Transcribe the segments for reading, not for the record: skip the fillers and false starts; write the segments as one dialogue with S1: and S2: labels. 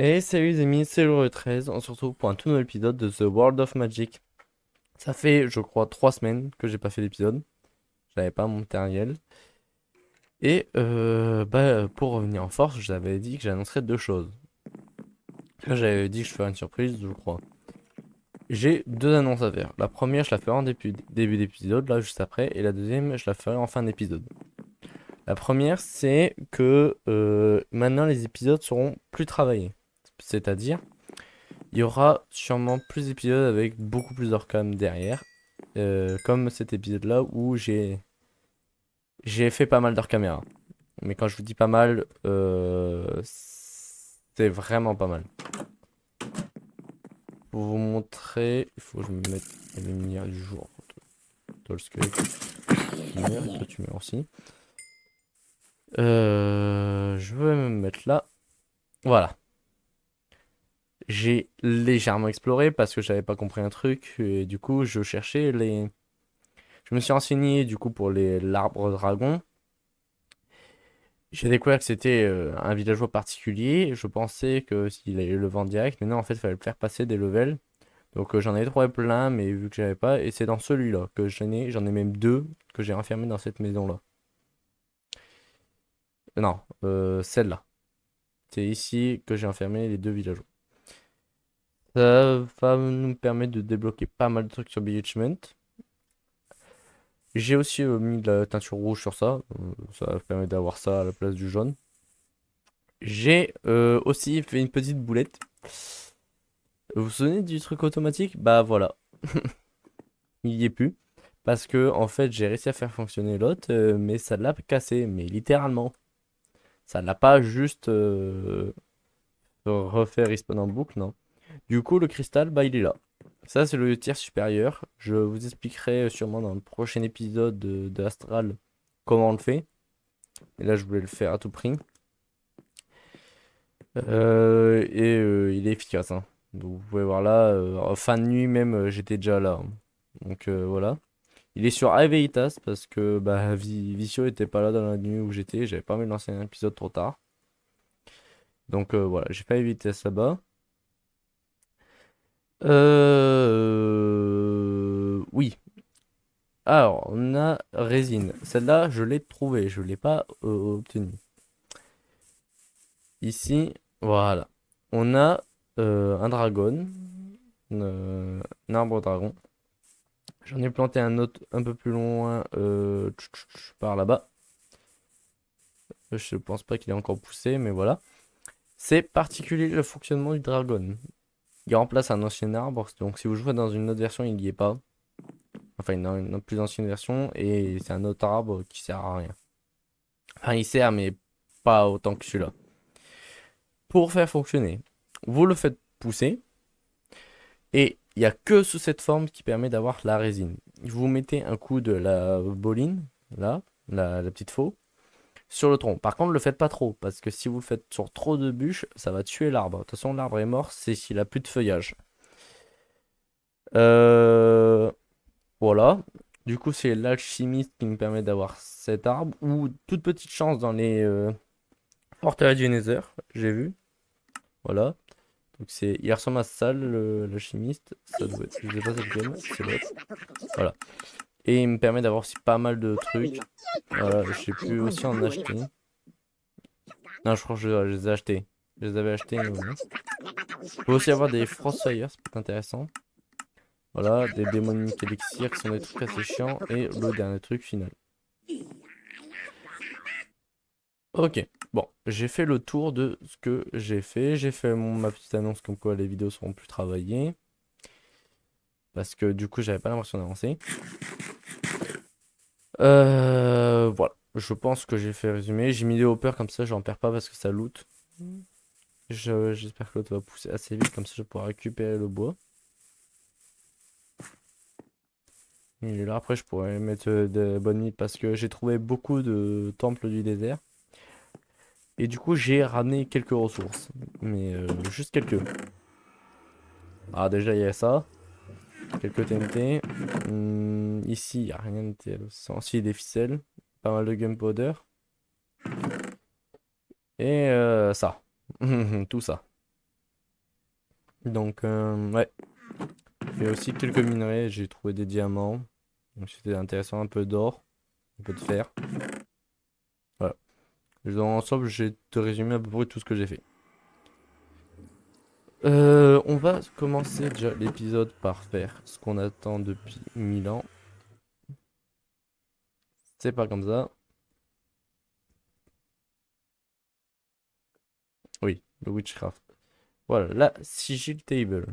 S1: Et salut les amis, c'est le 13, on se retrouve pour un tout nouvel épisode de The World of Magic. Ça fait, je crois, 3 semaines que j'ai pas fait d'épisode. J'avais pas mon matériel. Et pour revenir en force, j'avais dit que j'annoncerais deux choses. Là, j'avais dit que je ferais une surprise, je crois. J'ai deux annonces à faire. La première, je la ferai en début d'épisode, là, juste après. Et la deuxième, je la ferai en fin d'épisode. La première, c'est que maintenant, les épisodes seront plus travaillés. C'est-à-dire, il y aura sûrement plus d'épisodes avec beaucoup plus d'orcam derrière. Comme cet épisode-là où j'ai fait pas mal d'heures caméra. Mais quand je vous dis pas mal, c'est vraiment pas mal. Pour vous montrer, il faut que je me mette la lumière du jour. Toi, le squelette, tu meurs, et toi, tu meurs aussi. Je vais me mettre là. Voilà. J'ai légèrement exploré parce que j'avais pas compris un truc. Et du coup, je cherchais les. Je me suis renseigné du coup pour l'arbre dragon. J'ai découvert que c'était un villageois particulier. Je pensais que s'il allait le vendre direct, mais non, en fait, il fallait le faire passer des levels. Donc j'en ai trouvé plein, mais vu que j'avais pas, et c'est dans celui-là que j'en ai même deux que j'ai enfermés dans cette maison-là. Non, celle-là. C'est ici que j'ai enfermé les deux villageois. Ça va nous permettre de débloquer pas mal de trucs sur Bewitchment. J'ai aussi mis de la teinture rouge sur ça. Ça permet d'avoir ça à la place du jaune. J'ai aussi fait une petite boulette. Vous vous souvenez du truc automatique? Bah voilà, il y est plus. Parce que en fait j'ai réussi à faire fonctionner l'autre, mais ça l'a cassé, mais littéralement. Ça l'a pas juste refait respawn en boucle, non. Du coup le cristal, bah il est là. Ça c'est le tiers supérieur. Je vous expliquerai sûrement dans le prochain épisode de Astral comment on le fait. Et là je voulais le faire à tout prix. Il est efficace, hein. Donc, vous pouvez voir là, en fin de nuit même, j'étais déjà là, hein. Donc voilà. Il est sur Aveitas parce que bah, Vicio était pas là dans la nuit où j'étais. J'avais pas envie de lancer un épisode trop tard. Donc voilà, j'ai fait Aveitas là-bas. Oui. Alors, on a Résine. Celle-là, je l'ai trouvée. Je l'ai pas obtenue. Ici, voilà. On a un dragon. Un arbre dragon. J'en ai planté un autre un peu plus loin par là-bas. Je pense pas qu'il est encore poussé, mais voilà. C'est particulier le fonctionnement du dragon. Il remplace un ancien arbre, donc si vous jouez dans une autre version, il n'y est pas. Enfin, une plus ancienne version, et c'est un autre arbre qui sert à rien. Enfin, il sert, mais pas autant que celui-là. Pour faire fonctionner, vous le faites pousser, et il n'y a que sous cette forme qui permet d'avoir la résine. Vous mettez un coup de la boline, là, la petite faux, sur le tronc. Par contre, le faites pas trop, parce que si vous le faites sur trop de bûches, ça va tuer l'arbre. De toute façon, l'arbre est mort, c'est s'il a plus de feuillage. Euh, voilà. Du coup, c'est l'alchimiste qui me permet d'avoir cet arbre, ou toute petite chance dans les forteresses du Nether, j'ai vu. Voilà. Donc il ressemble à ça, l'alchimiste. Ça doit être, je sais pas c'est lequel, c'est l'autre. Voilà. Et il me permet d'avoir aussi pas mal de trucs. Voilà, j'ai pu aussi en acheter. Non, je crois que je les ai achetés. Je les avais achetés, mais bon. Je peux aussi avoir des Frostfire, ça peut être intéressant. Voilà, des démoniques élixirs qui sont des trucs assez chiants. Et le dernier truc final. Ok, bon, j'ai fait le tour de ce que j'ai fait. J'ai fait ma petite annonce comme quoi les vidéos seront plus travaillées. Parce que du coup, j'avais pas l'impression d'avancer. Voilà, je pense que j'ai fait résumé. J'ai mis des hoppers comme ça, j'en perds pas parce que ça loot. J'espère que l'autre va pousser assez vite, comme ça je pourrai récupérer le bois. Et là, après, je pourrais mettre des bonnes nids parce que j'ai trouvé beaucoup de temples du désert. Et du coup, j'ai ramené quelques ressources. Mais juste quelques. Ah, déjà, il y a ça. Quelques TNT. Ici, il n'y a rien d'intéressant. Si, des ficelles. Pas mal de gunpowder. Et ça. Tout ça. Donc, ouais. J'ai aussi quelques minerais, j'ai trouvé des diamants. Donc c'était intéressant, un peu d'or, un peu de fer. Voilà. Dans l'ensemble, j'ai te résumé à peu près tout ce que j'ai fait. On va commencer déjà l'épisode par faire ce qu'on attend depuis 1000 ans. C'est pas comme ça. Oui, le witchcraft. Voilà, la sigil table.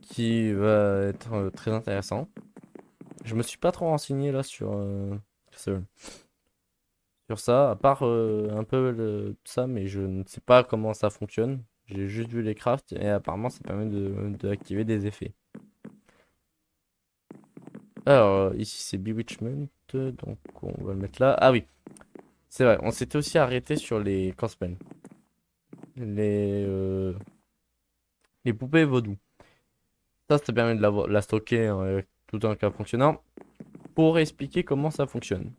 S1: Qui va être très intéressant. Je me suis pas trop renseigné là ce- sur ça, à part un peu ça, mais je ne sais pas comment ça fonctionne. J'ai juste vu les crafts et apparemment ça permet de activer des effets. Alors, ici c'est Bewitchment, donc on va le mettre là. Ah oui, c'est vrai, on s'était aussi arrêté sur les Cospen, les, euh, les poupées vaudou. Ça permet de la stocker tout en cas fonctionnant. Pour expliquer comment ça fonctionne.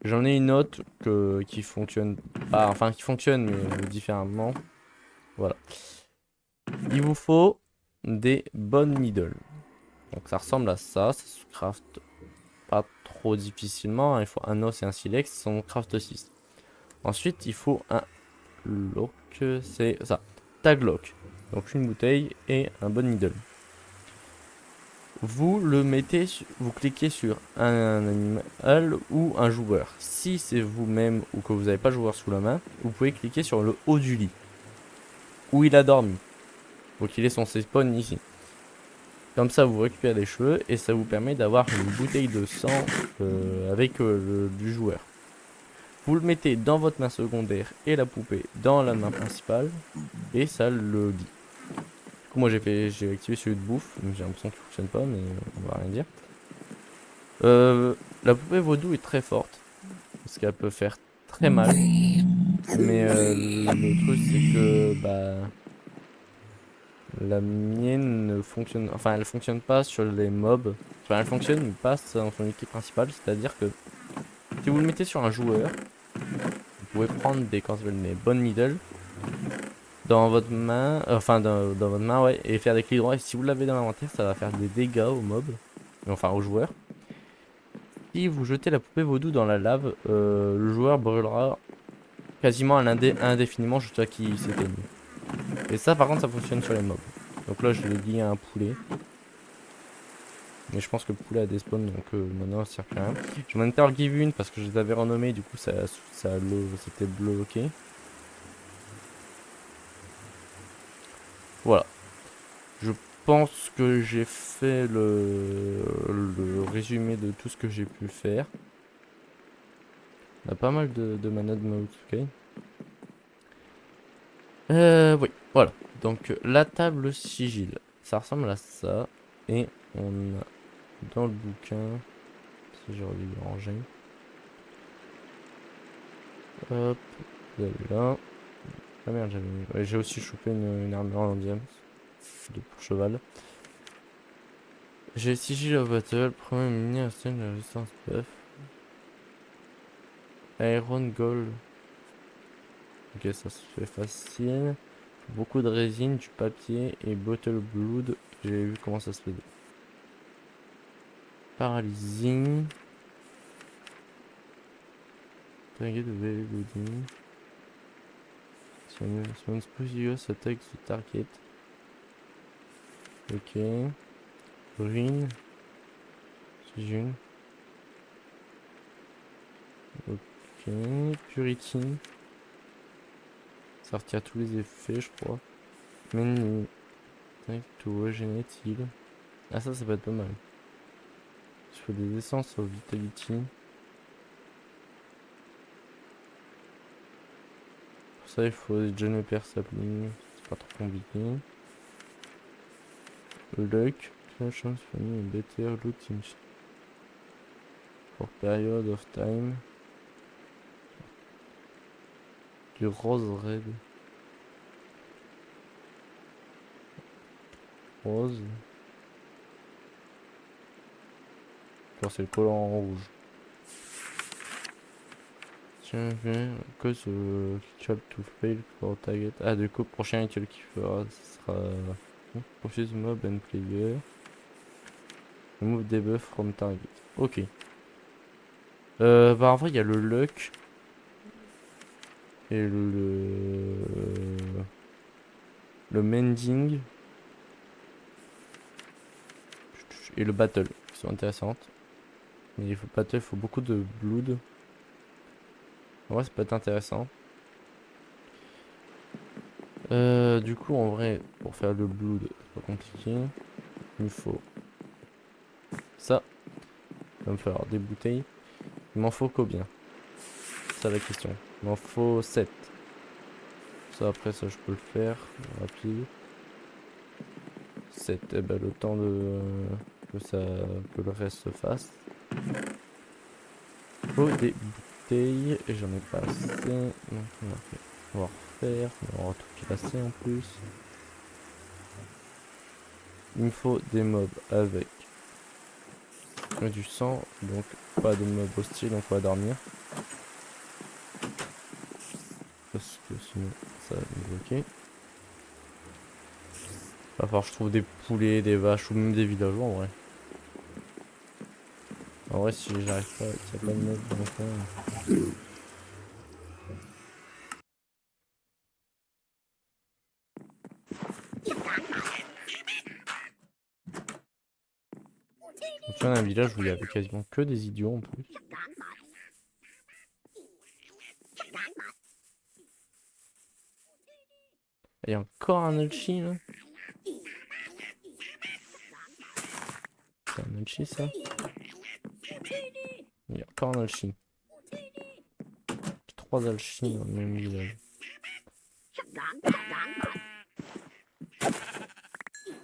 S1: J'en ai une autre qui fonctionne pas, enfin qui fonctionne mais différemment. Voilà. Il vous faut des bonnes needles. Donc ça ressemble à ça se craft pas trop difficilement, hein. Il faut un os et un silex, on craft 6. Ensuite, il faut un lock, c'est ça, tag lock. Donc une bouteille et un bon needle. Vous le mettez, vous cliquez sur un animal ou un joueur. Si c'est vous-même ou que vous n'avez pas le joueur sous la main, vous pouvez cliquer sur le haut du lit où il a dormi. Donc il est censé spawn ici. Comme ça, vous récupérez des cheveux et ça vous permet d'avoir une bouteille de sang avec du joueur. Vous le mettez dans votre main secondaire et la poupée dans la main principale et ça le lit. Du coup, moi j'ai activé celui de bouffe, j'ai l'impression qu'il fonctionne pas, mais on va rien dire. La poupée vaudou est très forte parce qu'elle peut faire très mal, mais le truc c'est que bah la mienne ne fonctionne, enfin elle fonctionne pas sur les mobs. Enfin elle fonctionne mais pas dans son équipe principale, c'est-à-dire que si vous le mettez sur un joueur, vous pouvez prendre des bonnes middle dans votre main, enfin dans votre main ouais, et faire des clics droits. Et si vous l'avez dans l'inventaire, ça va faire des dégâts aux mobs, enfin aux joueurs. Si vous jetez la poupée vaudou dans la lave, le joueur brûlera quasiment indéfiniment jusqu'à qu'il s'éteigne. Et ça par contre ça fonctionne sur les mobs. Donc là je l'ai dit à un poulet. Mais je pense que le poulet a des spawns donc maintenant ça sert plus à rien. Je m'en étais give une parce que je les avais renommés, du coup c'était bloqué. Voilà. Je pense que j'ai fait le résumé de tout ce que j'ai pu faire. On a pas mal de mana de mouse, ok. Oui, voilà. Donc la table sigil, ça ressemble à ça. Et on a dans le bouquin, si j'ai envie de ranger. Hop, vous avez là. Ah merde, j'avais mis. Ouais, j'ai aussi chopé une armure en diams de pour cheval. J'ai sigil of battle, premier mini instant de résistance buff. Iron Gold. Ok, ça se fait facile. Beaucoup de résine, du papier et bottle blood. J'ai vu comment ça se faisait. Paralysing. Target very loading. Someone's previous attack the target. Ok. Green. June. Ok. Purity. Ça retire tous les effets, je crois. Many. Attack to regenerate heal. Ah, ça peut être pas mal. Je fais des essences au vitality. Pour ça, il faut Juniper Sapling. C'est pas trop compliqué. Luck. Chance funny and better loot in for period of time. Du rose red. Rose. Genre c'est le collant en rouge. Tiens, viens, cause ritual to fail for target. Ah, du coup, prochain rituel qui fera, ce sera. Confuse mob and player. Remove debuff from target. Ok. Bah, en vrai, il y a le luck et le mending et le battle qui sont intéressantes. Mais il faut battle, il faut beaucoup de blood. En vrai, ça peut être intéressant. Du coup, en vrai, pour faire le blood, c'est pas compliqué. Il me faut ça. Il va me falloir des bouteilles. Il m'en faut combien? C'est ça la question. Il m'en faut 7. Ça, après, ça, je peux le faire. Rapide. 7. Eh ben, le temps de que le reste se fasse. Faut des bouteilles. Et j'en ai pas assez. Donc, on va refaire. On va tout casser en plus. Il me faut des mobs avec du sang. Donc, pas de mobs hostiles. Donc, on va dormir. Parce que sinon, ça va me bloquer. Va falloir que je trouve des poulets, des vaches ou même des villageois en vrai. En vrai, si j'arrive pas, qu'il n'y a pas de mobs dans le coin. Je me souviens d'un village où il y avait quasiment que des idiots en plus. Il y a encore un Ulchi là. C'est un Ulchi ça. Il y a encore un Ulchi. 3 Alchis dans le même village.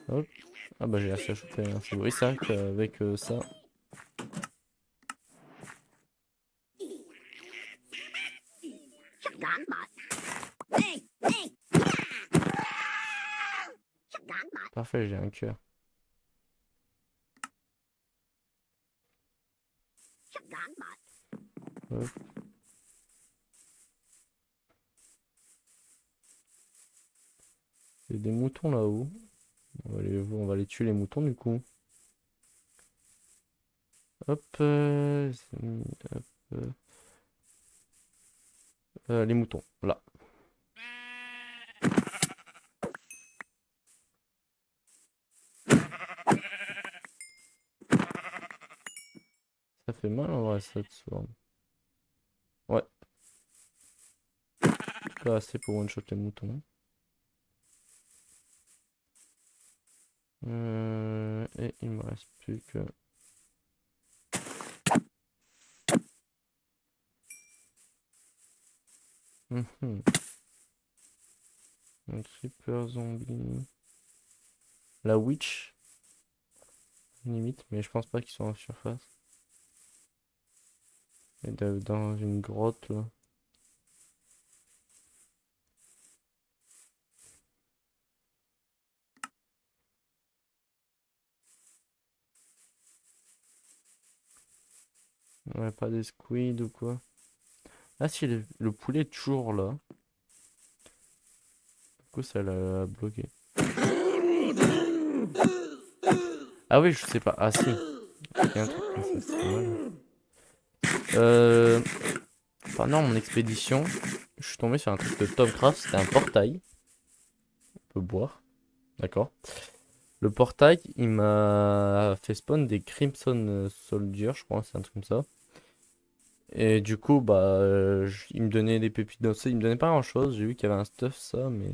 S1: Hop. Ah bah j'ai assez à choper, hein. Oui, c'est vrai qu'avec ça. Parfait, j'ai un cœur. Hop. Il y a des moutons là-haut. On va les tuer les moutons du coup. Hop. Hop. Les moutons, là. Ça fait mal en vrai ça de sword. Ouais. Pas assez pour one shot les moutons. Et il me reste plus que. Un creeper zombie. La witch. Limite, mais je pense pas qu'ils sont en surface. Et dans une grotte là. Ouais, pas des squids ou quoi. Ah si, le poulet est toujours là. Du coup, ça l'a bloqué. Ah oui, je sais pas. Ah si. Il y a un truc comme ça, c'est mal. Pendant mon expédition, je suis tombé sur un truc de Topcraft. C'était un portail. On peut boire. D'accord. Le portail, il m'a fait spawn des Crimson Soldiers, je crois, c'est un truc comme ça. Et du coup, bah, il me donnait des pépites d'os, il me donnait pas grand chose. J'ai vu qu'il y avait un stuff, ça, mais.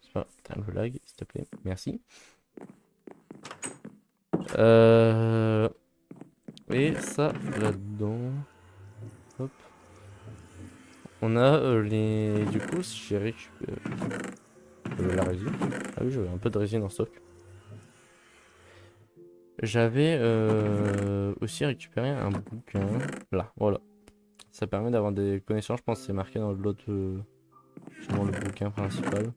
S1: C'est pas. Putain, le lag, s'il te plaît, merci. Et ça, là-dedans. Hop. On a les. Du coup, si j'ai récupéré la résine. Ah oui, j'avais un peu de résine en stock. J'avais aussi récupéré un bouquin. Là, voilà. Ça permet d'avoir des connaissances, je pense que c'est marqué dans l'autre, dans le bouquin principal.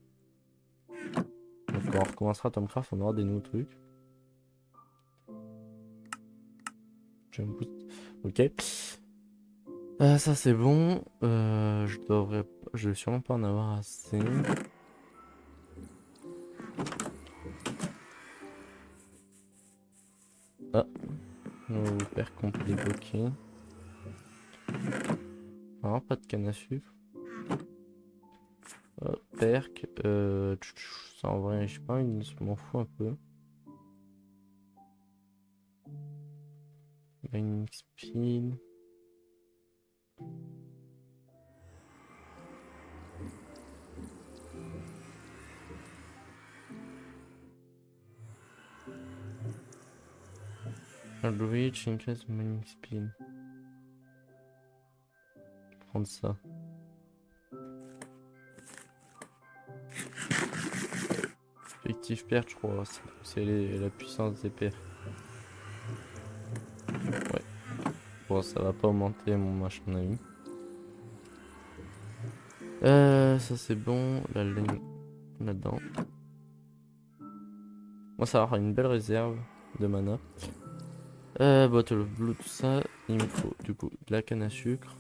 S1: Donc quand on recommencera Tomcraft, on aura des nouveaux trucs. J'ai un boost. Ok. Ça c'est bon. Je vais sûrement pas en avoir assez. Ah, on va vous faire qu'on peut débloquer. Alors, pas de canne à sucre. Perk. Ça en vrai, je sais pas, je m'en fous un peu. Mining speed. Reach increase mining speed. Prendre ça. Effectif perk, je crois. C'est la puissance des perks. Ouais. Bon, ça va pas augmenter mon machin à vie. Ça c'est bon. La ligne là-dedans. Moi, ça va avoir une belle réserve de mana. Bottle of blue, tout ça. Il me faut du coup de la canne à sucre.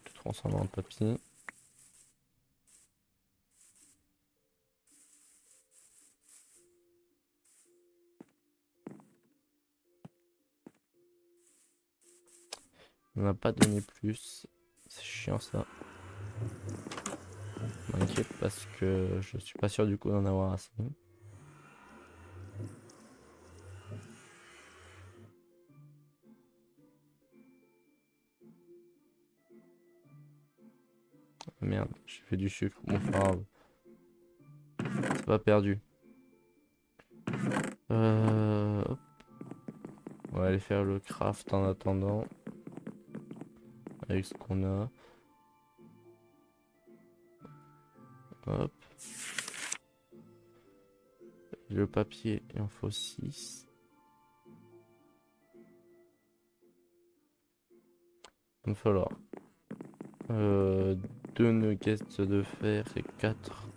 S1: Tout transformer en papier. On m'a pas donné plus. C'est chiant ça. Je m'inquiète parce que je suis pas sûr du coup d'en avoir assez. Merde, j'ai fait du sucre. Bon, pas grave. C'est pas perdu. Hop. On va aller faire le craft en attendant. Avec ce qu'on a. Hop. Le papier, il en faut 6. Il va me falloir 2 nuggets de fer et 4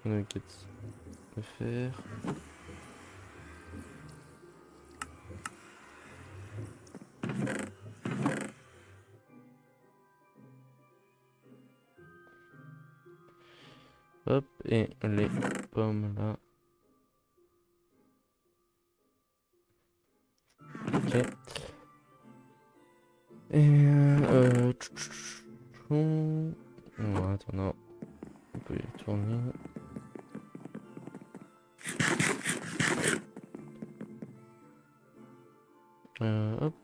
S1: nuggets de fer. Hop, et les pommes là. Ok. Et ouais, attends, non. On peut y tourner. Hop.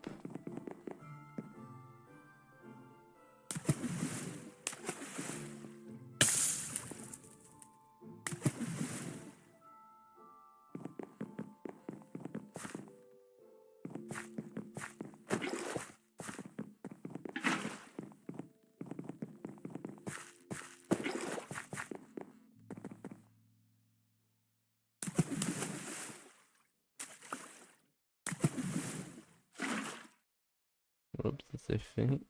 S1: Hop, ça c'est fait.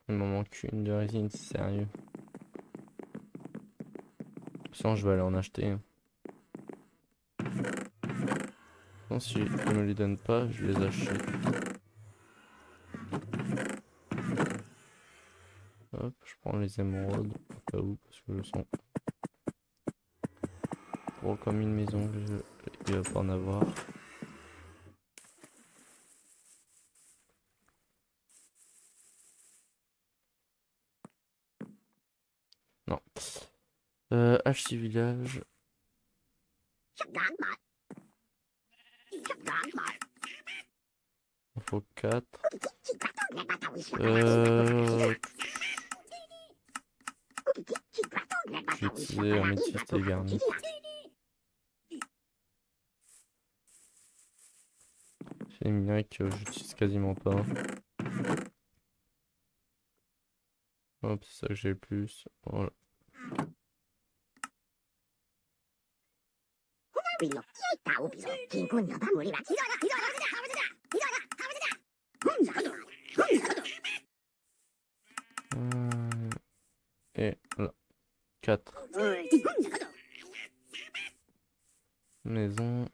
S1: Il m'en manque une de résine, c'est sérieux. Sinon, je vais aller en acheter. Sinon, si ils me les donnent pas, je les achète. Hop, je prends les émeraudes au cas où, parce que je sens gros comme une maison que il va pas en avoir. Non. HC Village. Il faut 4. J'ai utilisé améthyste et garni. C'est une minerais que j'utilise quasiment pas. Hop, c'est ça que j'ai le plus. Voilà. Et là, 4 maisons.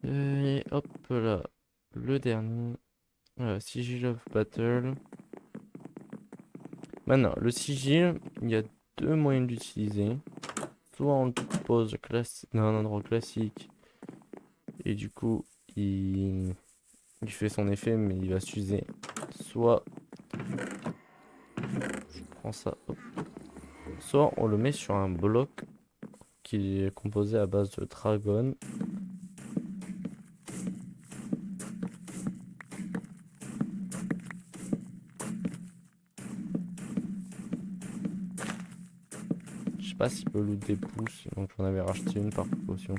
S1: Et hop là, le dernier. Sigil of Battle. Maintenant, le sigil, il y a deux moyens d'utiliser. Soit on le pose dans un endroit classique. Et du coup, il fait son effet, mais il va s'user. Soit, je prends ça, hop. Soit on le met sur un bloc qui est composé à base de dragon. Je sais pas s'il peut loot des pousses, donc j'en avais racheté une par précaution.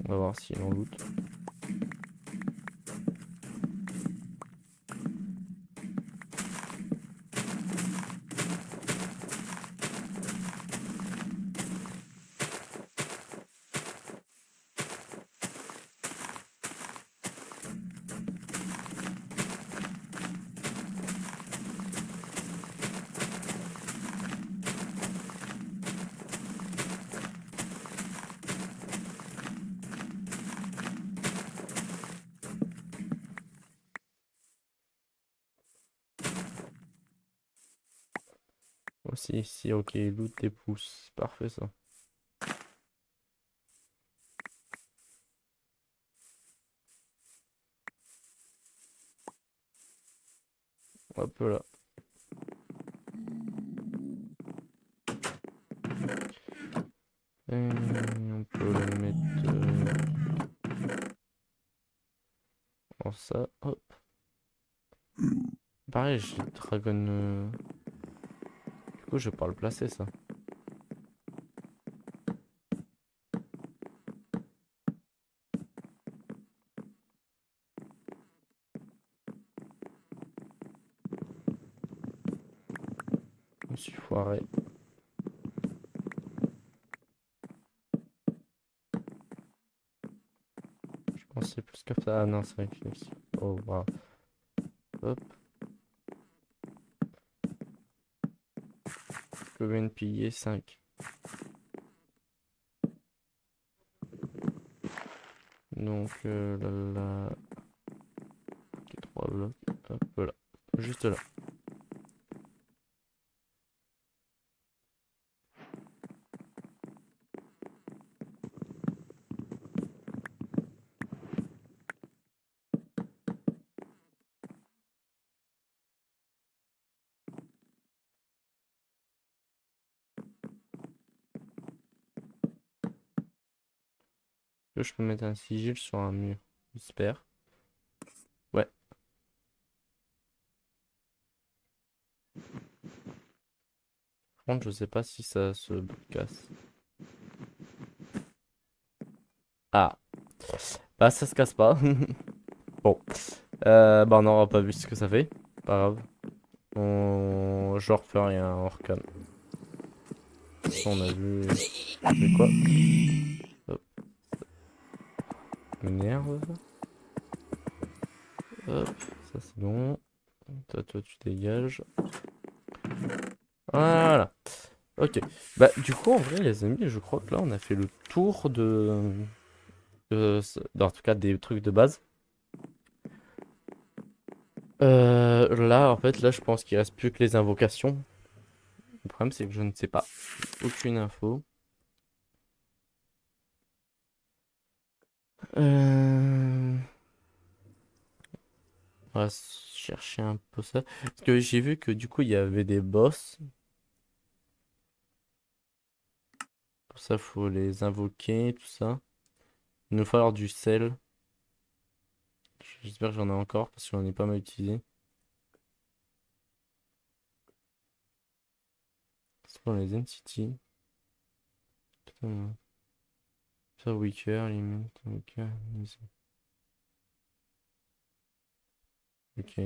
S1: On va voir s'il en loot. Aussi, si, ok, loot des pousses. Parfait ça. Hop là. Et on peut le mettre en ça. Hop. Pareil, j'ai dragon. Du coup, je vais pas le placer ça. Je me suis foiré. Je pensais plus que ça. Ah non, c'est vrai que je suis- Oh, wow. Hop. Combien de piliers? 5. Donc là, ok, 3 blocs. Hop là. Juste là. Là, je peux mettre un sigil sur un mur. J'espère. Ouais. Par contre, je sais pas si ça se casse. Ah. Bah, ça se casse pas. Bon. Bah, on n'aura pas vu ce que ça fait. Pas grave. Je refais rien, on recale. Ça, on a vu. C'est quoi? Hop. Ça m'énerve. Hop. Ça, c'est bon. Toi, tu dégages. Voilà. Ok. Bah, du coup, en vrai, les amis, je crois que là, on a fait le tour en tout cas, des trucs de base. Là, en fait, là, je pense qu'il reste plus que les invocations. Le problème, c'est que je ne sais pas. Aucune info. Euh... On va chercher un peu ça. Parce que j'ai vu que du coup, il y avait des boss. Pour ça, faut les invoquer, tout ça. Il nous faut alors du sel. J'espère que j'en ai encore parce que j'en ai pas mal utilisé. C'est pour les NCT. Putain. Ça, Weaker, Limit, Weaker, Easy. Ok.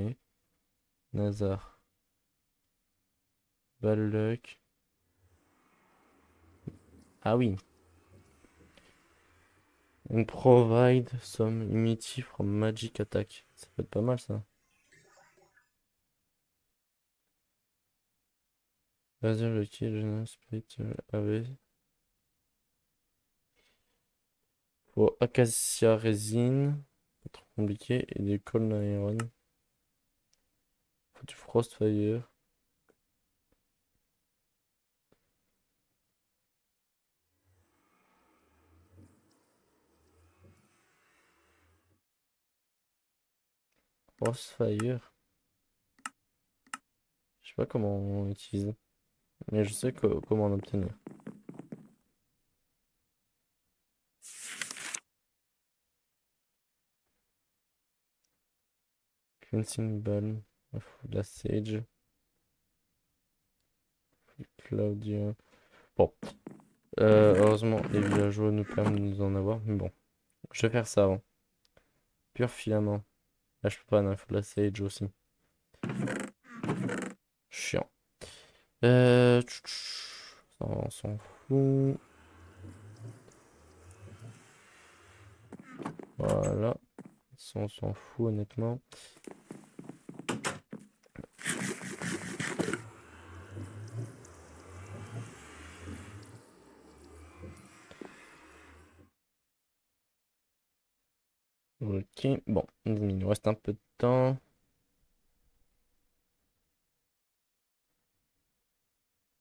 S1: Nazar. Bad Luck. Ah oui. And provide some immunity from magic attack. Ça peut être pas mal ça. Vas-y, Lucky, General Split, AV. Faut Acacia Resin. Pas trop compliqué. Et des Cold Iron. Faut du Frostfire. Frostfire. Je sais pas comment on utilise. Mais je sais comment en obtenir. Cleansing Balm. Faut de la Sage. Claudia. Bon. Heureusement, les villageois nous permettent de nous en avoir. Mais bon. Je vais faire ça avant. Pur filament. Là, je peux pas, non, il faut de la Sage aussi. Chiant. Ça, on s'en fout. Voilà. Ça, on s'en fout, honnêtement. Ok, bon, il nous reste un peu de temps.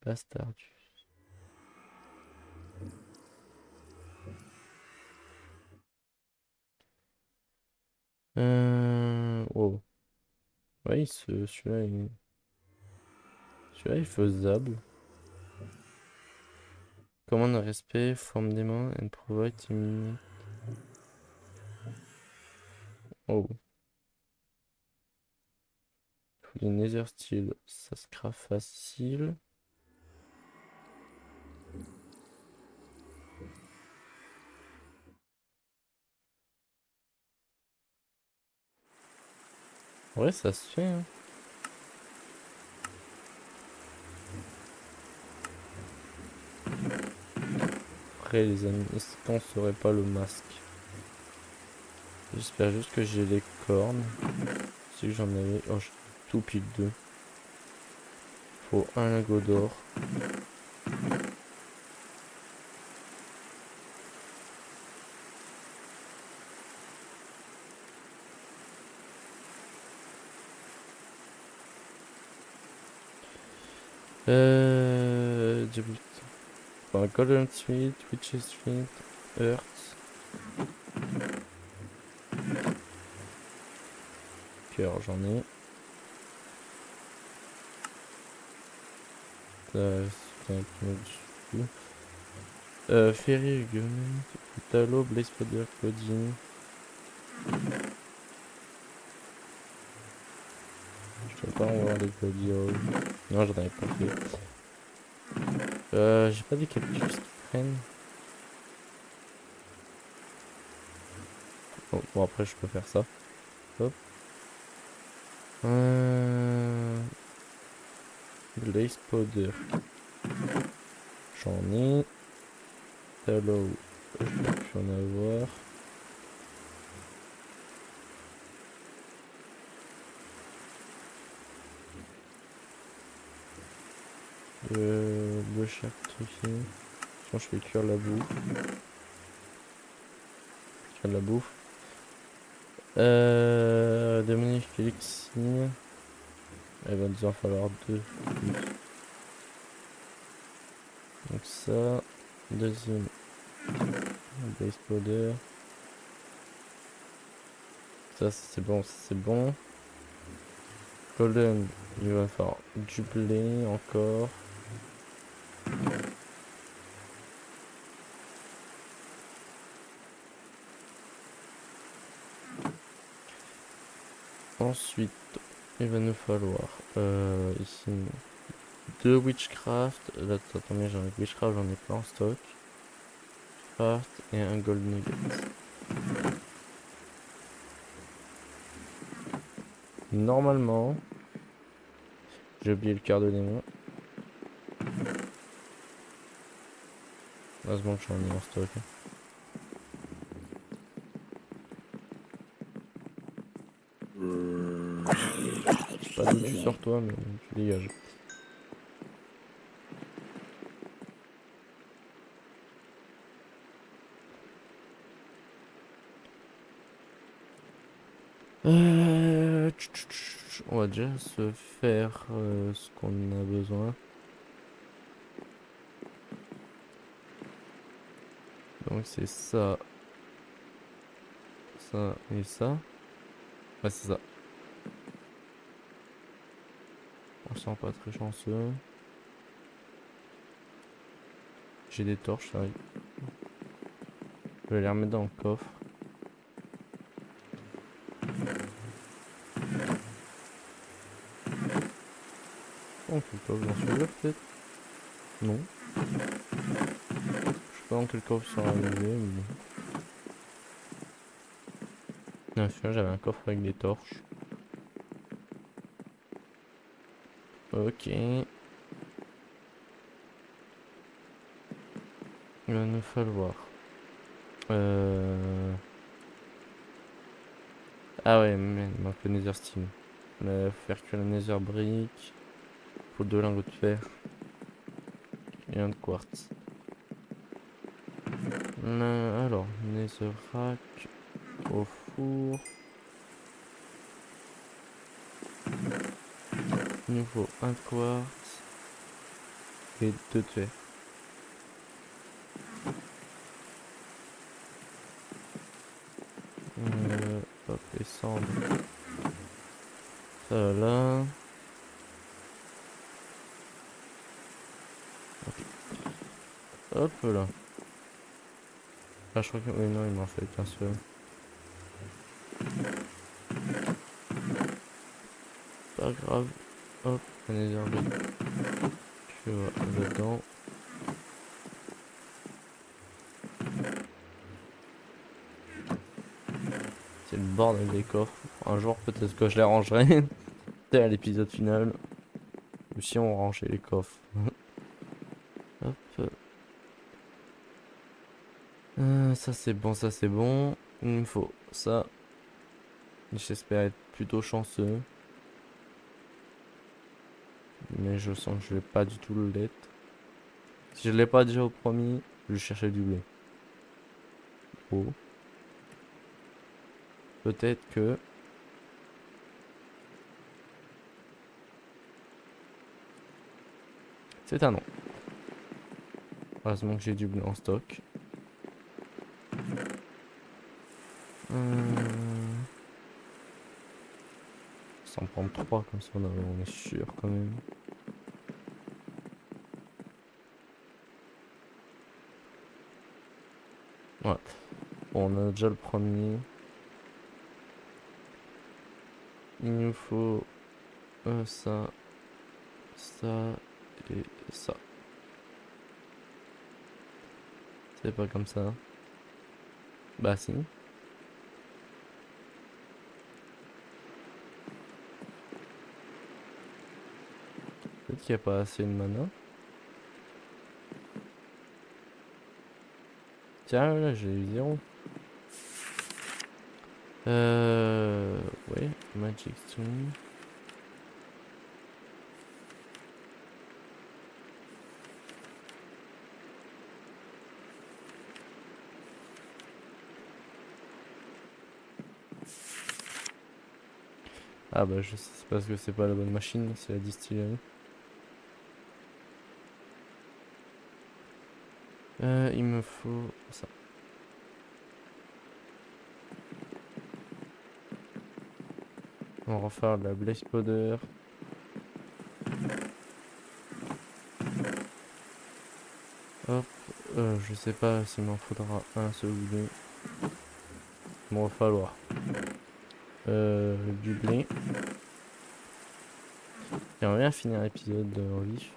S1: Bastard. Oh. Ouais, celui-là est faisable. Commande respect, forme des mains, and provide immunity. Oh. Faut des Nether Steel, ça se craft facile. Ouais, ça se fait, hein. Après, les amis, est-ce qu'on serait pas le masque? J'espère juste que j'ai les cornes. Si j'en avais. Oh, j'ai tout pile 2. Faut un lingot d'or. Du- Enfin, Golden Street, Witches Street, Earth. Cœur, j'en ai. C'est un peu dessus. Ferry, Gun, Talot, Blaze Powder, Claudine. Je sais pas, on va voir les Claudio. Non, j'en avais pas fait. J'ai pas des cactus qui prennent. Bon, après, je peux faire ça. Hop. Blaze Powder. J'en ai. Tallow, je peux plus en avoir. Le chartreuse. Sinon, je vais cuire la bouffe. Cuire la bouffe. Dominique Elixir. Il va nous en falloir 2. Donc ça. Deuxième. Base powder. Ça c'est bon, ça c'est bon. Golden, il va falloir du blé encore. Ensuite, il va nous falloir ici 2 witchcraft. Là, attendez, j'en ai witchcraft, j'en ai pas en stock. heart et un gold nugget. Normalement, j'ai oublié le cœur de démon. Heureusement que j'en ai en stock. Je sais pas d'où tu sors toi, mais tu dégages. On va déjà se faire ce qu'on a besoin. Donc c'est ça, ça et ça. Ouais, c'est ça. On sent pas très chanceux. J'ai des torches, ça arrive. Je vais les remettre dans le coffre. Donc le coffre, j'en suis là peut-être. Non. Je sais pas dans quel coffre ça arrivé, mais bon. Bien sûr, j'avais un coffre avec des torches. Ok. Il va nous falloir. Ah ouais, mais il manque le Nether Steel. Faut faire que le Nether Brick. Faut 2 lingots de fer. Et un de quartz. Alors, Netherrack au four. Il nous faut un de quartz et 2 de fer. Hop, les cendres. Ça là. Ok. Hop là. Ah, je crois que. Oui, non, il m'en fait qu'un seul. Pas grave. Hop, un Netherrack. Tu vas dedans. C'est le bordel des coffres. Un jour, peut-être que je les rangerai. C'est à l'épisode final. Ou si on rangeait les coffres. Hop. Ça c'est bon, ça c'est bon. Il me faut ça. J'espère être plutôt chanceux. Mais je sens que je vais pas du tout l'être. Si je l'ai pas déjà au premier, je cherchais du blé. Oh. Peut-être que. C'est un non. Heureusement que j'ai du blé en stock. Sans prendre 3 comme ça on est sûr quand même. Ouais. Bon, on a déjà le premier. Il nous faut ça, ça et ça. C'est pas comme ça. Bah si. Peut-être qu'il n'y a pas assez de mana. Tiens, là j'ai eu 0. Ouais, Magic Stone. Ah bah je sais, c'est parce que c'est pas la bonne machine, c'est la distillerie. Il me faut ça. On va refaire de la Blaze Powder. Hop, je sais pas s'il m'en faudra un seul ou deux. Il m'en va falloir du blé. J'aimerais bien finir l'épisode en vif.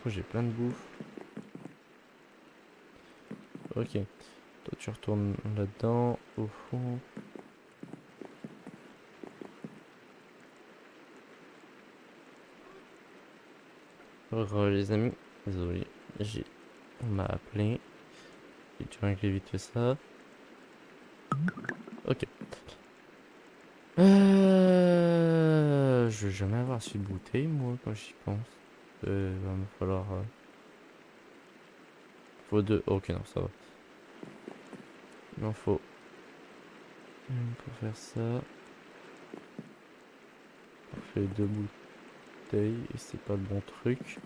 S1: coup, j'ai plein de bouffe. Ok. Toi, tu retournes là-dedans, au fond. Les amis, désolé, j'ai... On m'a appelé. J'ai dû régler vite fait ça. Ok. Je vais jamais avoir assez de bouteilles, moi, quand j'y pense. Va me falloir... Faut deux... Ok, non, ça va. Il m'en faut... une pour faire ça. On fait deux bouteilles, et c'est pas le bon truc.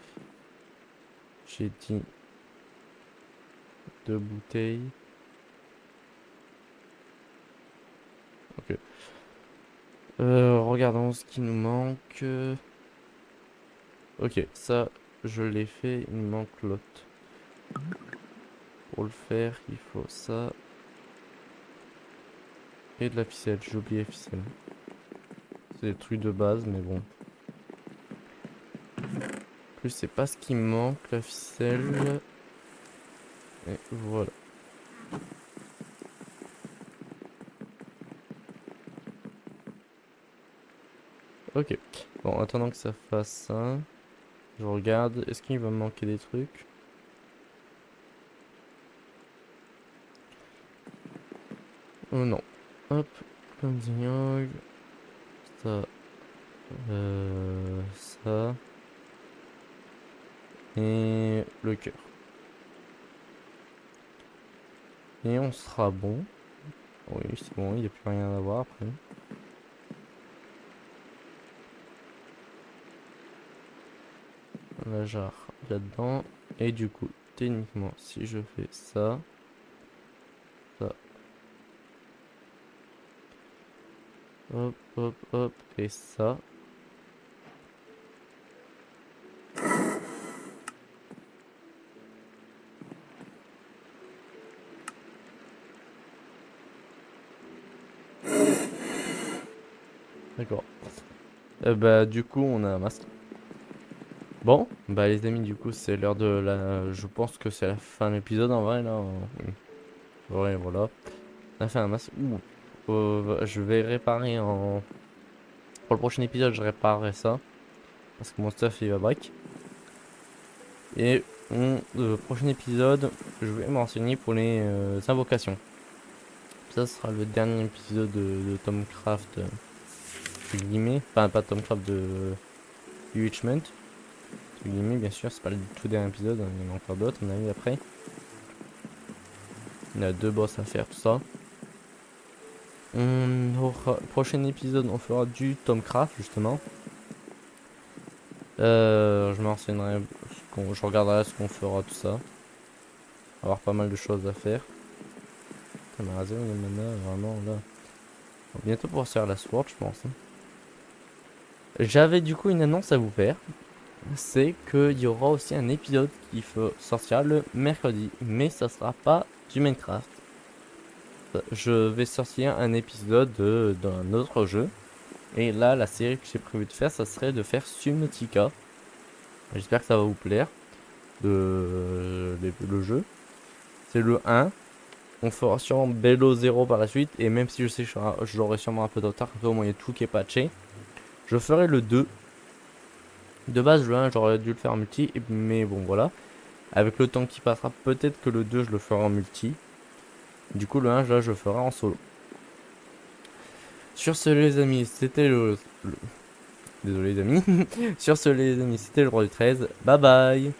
S1: J'ai dit... deux bouteilles. Ok. Regardons ce qui nous manque. Ok, ça, je l'ai fait, il me manque l'autre. Pour le faire, il faut ça. Et de la ficelle, j'ai oublié la ficelle. C'est des trucs de base, mais bon. En plus, c'est pas ce qui me manque, la ficelle. Et voilà. Ok. Bon, attendant que ça fasse ça, je regarde. Est-ce qu'il va me manquer des trucs? Oh non. Hop. Cleansing. Ça. Ça. Et le cœur. Et on sera bon. Oui, c'est bon, il n'y a plus rien à voir après. La jarre là-dedans. Et du coup, techniquement, si je fais ça, ça, hop, hop, hop, et ça. D'accord. Bah, du coup, on a un masque. Bon, bah, les amis, du coup, c'est l'heure de la. Je pense que c'est la fin de l'épisode en vrai, là. Oui. Ouais, voilà. On a fait un masque. Ouh. Je vais réparer en. Pour le prochain épisode, je réparerai ça. Parce que mon stuff, il va break. Et prochain épisode, je vais m'enseigner pour les invocations. Ça sera le dernier épisode de Tomcraft, entre guillemets. Enfin, pas Tomcraft, de Bewitchment. Entre guillemets, bien sûr, c'est pas le tout dernier épisode, hein, il y en a encore d'autres, on a vu après. Il y a deux boss à faire, tout ça. Prochain épisode, on fera du Tomcraft, justement. Je m'enseignerai, je regarderai ce qu'on fera, tout ça. Avoir pas mal de choses à faire. Putain, mais Razer, il est maintenant, vraiment, là. On va bientôt pouvoir se faire la sword, je pense, hein. J'avais du coup une annonce à vous faire. C'est qu'il y aura aussi un épisode qui sortira le mercredi. Mais ça sera pas du Minecraft. Je vais sortir un épisode d'un autre jeu. Et là, la série que j'ai prévu de faire, ça serait de faire Subnautica. J'espère que ça va vous plaire. Le jeu. C'est le 1. On fera sûrement Bello 0 par la suite. Et même si je sais que j'aurai sûrement un peu de retard, comme ça au moins il y a tout qui est patché. Je ferai le 2. De base, le 1, j'aurais dû le faire en multi. Mais bon, voilà. Avec le temps qui passera, peut-être que le 2, je le ferai en multi. Du coup, le 1, là, je le ferai en solo. Sur ce, les amis, c'était Désolé, les amis. Sur ce, les amis, c'était le roi du 13. Bye bye.